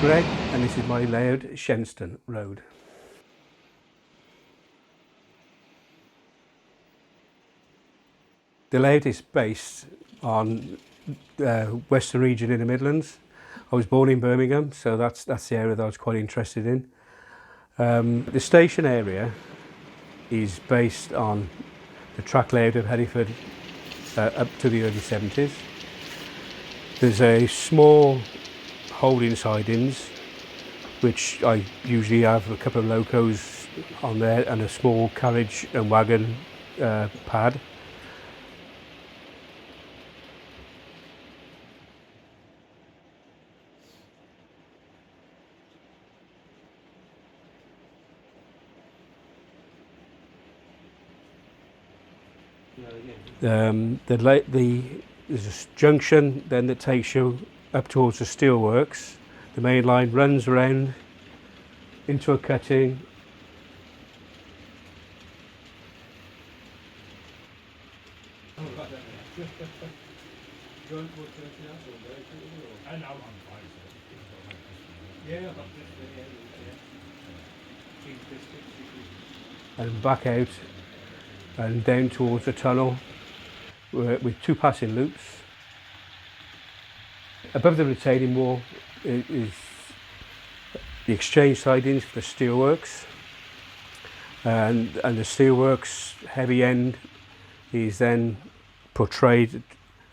Greg, and this is my layout, Shenston Road. The layout is based on Western region in the Midlands. I was born in Birmingham, so that's the area that I was quite interested in. The station area is based on the track layout of Hereford up to the early 70s. There's a small holding sidings, which I usually have a couple of locos on there and a small carriage and wagon pad. There's a junction then that takes you up towards the steelworks. The main line runs around into a cutting. And back out and down towards the tunnel with two passing loops. Above the retaining wall is the exchange sidings for the steelworks, and the steelworks heavy end is then portrayed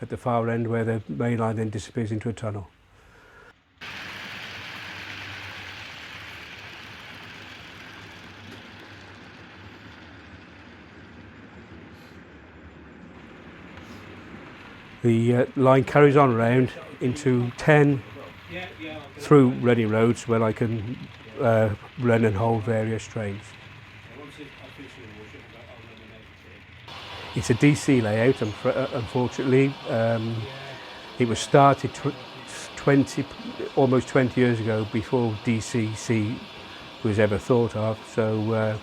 at the far end where the main line then disappears into a tunnel. The line carries on around into 10 through Reading roads where I can run and hold various trains. It's a DC layout, unfortunately. It was started almost 20 years ago, before DCC was ever thought of. So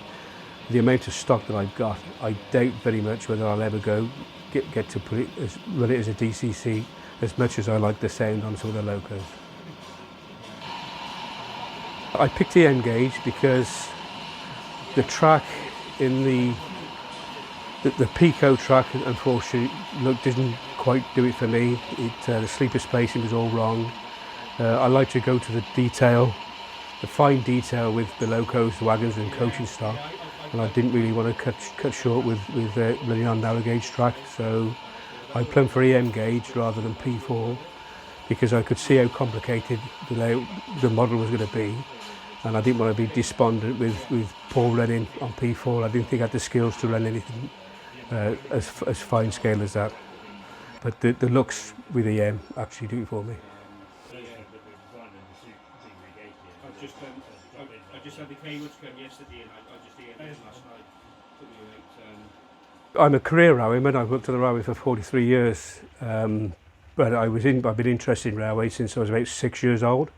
the amount of stock that I've got, I doubt very much whether I'll ever get to run it as a DCC, as much as I like the sound on some of the locos. I picked the M gauge because the track in the Pico track, unfortunately, didn't quite do it for me. The sleeper spacing was all wrong. I like to go to the detail, the fine detail with the locos, the wagons and coaching stock. And I didn't really want to cut short with running on narrow gauge track, so I plumbed for EM gauge rather than P4 because I could see how complicated the model was going to be, and I didn't want to be despondent with poor running on P4. I didn't think I had the skills to run anything as fine scale as that, but the looks with EM actually do it for me. I just had the K-Woods come yesterday and I just did it last night. I'm a career railwayman. I've worked on the railway for 43 years, but I've been interested in railway since I was about 6 years old,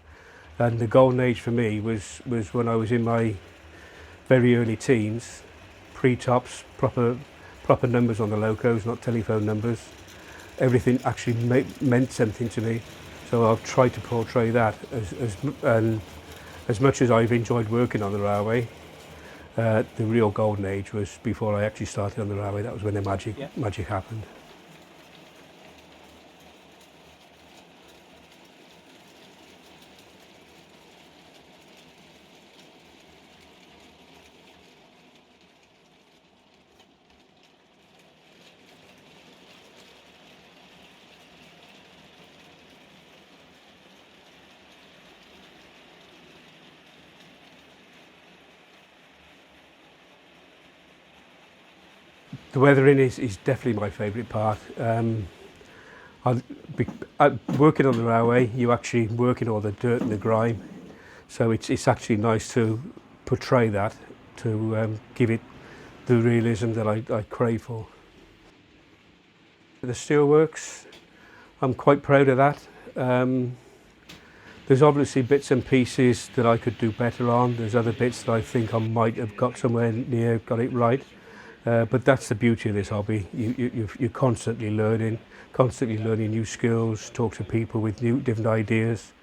and the golden age for me was when I was in my very early teens, pre-tops, proper numbers on the locos, not telephone numbers. Everything actually meant something to me, so I've tried to portray that as much as I've enjoyed working on the railway. The real golden age was before I actually started on the railway. That was when the magic happened. The weathering is definitely my favourite part. Working on the railway, you actually work in all the dirt and the grime, so it's actually nice to portray that, to give it the realism that I crave for. The steelworks, I'm quite proud of that. There's obviously bits and pieces that I could do better on. There's other bits that I think I might have got somewhere near, got it right. But that's the beauty of this hobby. You're constantly learning new skills, talk to people with different ideas.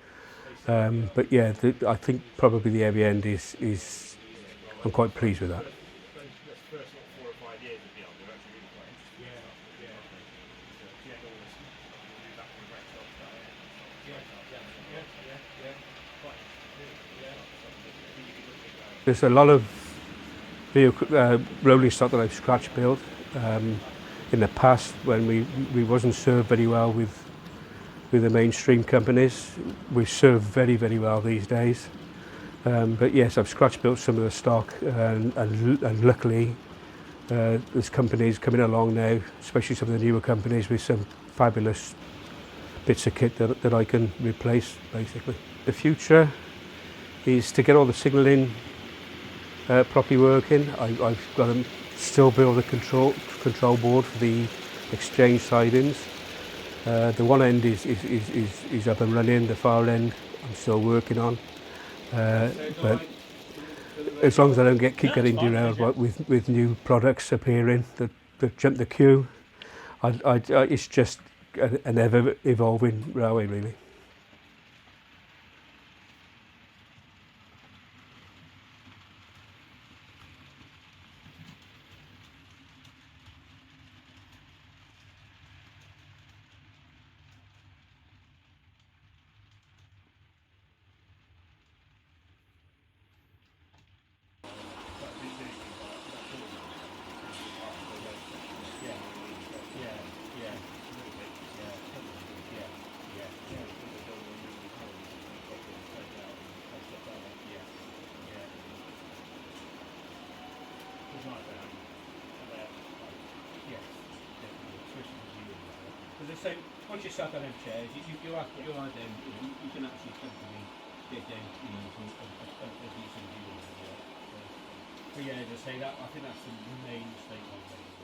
But yeah, I think probably the heavy end is I'm quite pleased with that. There's a lot of vehicle, rolling stock that I've scratch built in the past when we wasn't served very well with the mainstream companies. We serve very well these days. But yes, I've scratch built some of the stock, and luckily there's companies coming along now, especially some of the newer companies with some fabulous bits of kit that I can replace basically. The future is to get all the signalling properly working. I've got to still build a control board for the exchange sidings. The one end is up and running, the far end I'm still working on. But as long as I don't keep getting derailed with new products appearing that jump the queue, it's just an ever evolving railway really. As I say, once you sat on them chairs, you are down, you can actually comfortably get down, to a decent view of it. But yeah, as I say, I think that's the main mistake I've made.